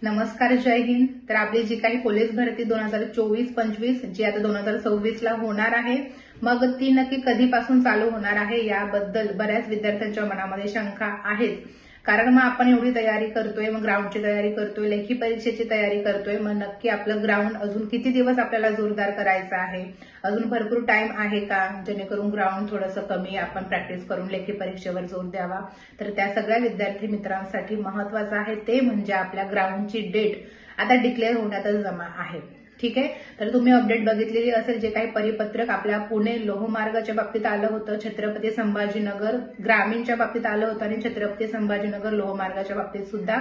नमस्कार, जय हिंद। तर आपली जी काही पोलीस भरती 2024-25 जी आता 2026ला होणार आहे, मग ती नक्की कधीपासून चालू होणार आहे याबद्दल बऱ्याच विद्यार्थ्यांच्या मनामध्ये शंका आहेच। कारण मग आपण एवढी तयारी करतोय, मग ग्राउंडची तयारी करतोय, लेखी परीक्षेची तयारी करतोय, मग नक्की आपलं ग्राउंड अजून किती दिवस आपल्याला जोरदार करायचं आहे, अजून भरपूर टाइम आहे का, जेणेकरून ग्राउंड थोडंसं कमी आपण प्रॅक्टिस करून लेखी परीक्षेवर जोर द्यावा। तर त्या सगळ्या विद्यार्थी मित्रांसाठी महत्वाचं आहे ते म्हणजे आपल्या ग्राउंडची डेट आता डिक्लेअर होण्यातच जमा आहे। ठीक आहे, तर तुम्ही अपडेट बघितलेली असेल, जे काही परिपत्रक आपल्या पुणे लोहमार्गाच्या बाबतीत आलं होतं, छत्रपती संभाजीनगर ग्रामीणच्या बाबतीत आलं होतं आणि छत्रपती संभाजीनगर लोहमार्गाच्या बाबतीत सुद्धा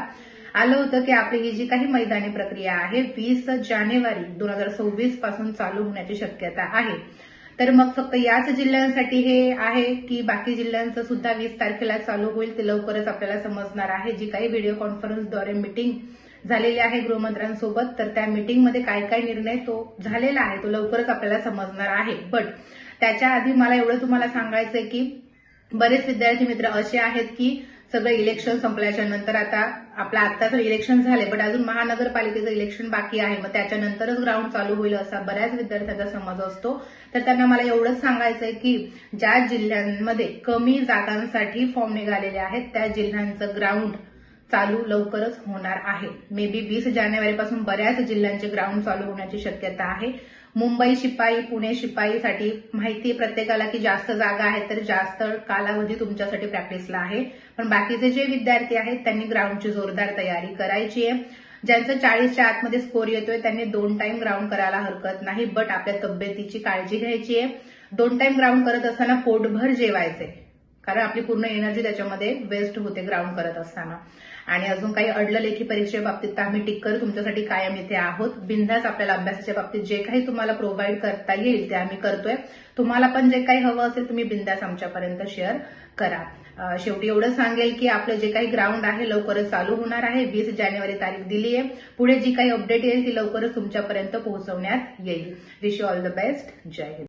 आलं होतं की आपली ही जी काही मैदानी प्रक्रिया आहे 20 जानेवारी 2026 पासून चालू होण्याची शक्यता आहे। तर मग फक्त याच जिल्ह्यांसाठी हे आहे की बाकी जिल्ह्यांचं सुद्धा 20 तारखेला चालू होईल ते लवकरच आपल्याला समजणार आहे। जी काही व्हिडिओ कॉन्फरन्सद्वारे मीटिंग झालेली आहे गृहमंत्र्यांसोबत, तर त्या मीटिंगमध्ये काय काय निर्णय तो झालेला आहे तो लवकरच आपल्याला समजणार आहे। बट त्याच्या आधी मला एवढं तुम्हाला सांगायचंय की बरेच विद्यार्थी मित्र असे आहेत की सगळं इलेक्शन संपल्याच्या नंतर आता आपलं आत्ताच इलेक्शन झाले, बट अजून महानगरपालिकेचं इलेक्शन बाकी आहे, मग त्याच्यानंतरच ग्राउंड चालू होईल असा बऱ्याच विद्यार्थ्यांचा समज असतो। तर त्यांना मला एवढंच सांगायचंय की ज्या जिल्ह्यांमध्ये कमी जागांसाठी फॉर्म निघालेले आहेत त्या जिल्ह्यांचं ग्राउंड चालू लवकरच होणार आहे। मे बी 20 जानेवारीपासून बऱ्याच जिल्ह्यांचे ग्राउंड चालू होण्याची शक्यता आहे। मुंबई शिपाई, पुणे शिपाईसाठी माहिती प्रत्येकाला की जास्त जागा आहेत तर जास्त कालावधी तुमच्यासाठी प्रॅक्टिसला आहे, पण बाकीचे जे विद्यार्थी आहेत त्यांनी ग्राउंडची जोरदार तयारी करायची आहे। ज्यांचं 40च्या आतमध्ये स्कोर येतोय त्यांनी 2 टाइम ग्राउंड करायला हरकत नाही, बट आपल्या तब्येतीची काळजी घ्यायची आहे। 2 टाइम ग्राउंड करत असताना पोटभर जेवायचे, कारण आपली पूर्ण एनर्जी त्याच्यामध्ये वेस्ट होते ग्राउंड करत असताना। आणि अजून काही अडलं लेखी परीक्षेबाबतीत तर आम्ही टिक्कर तुमच्यासाठी कायम इथे आहोत। बिंदास आपल्याला अभ्यासाच्या बाबतीत जे काही तुम्हाला प्रोव्हाइड करता येईल ते आम्ही करतोय। तुम्हाला पण जे काही हवं असेल तुम्ही बिंदास आमच्यापर्यंत शेअर करा। शेवटी एवढं सांगेल की आपलं जे काही ग्राउंड आहे लवकरच चालू होणार आहे। 20 जानेवारी तारीख दिली आहे, पुढे जी काही अपडेट येईल ती लवकरच तुमच्यापर्यंत पोहोचवण्यात येईल। Wish you all the best. जय हिंद।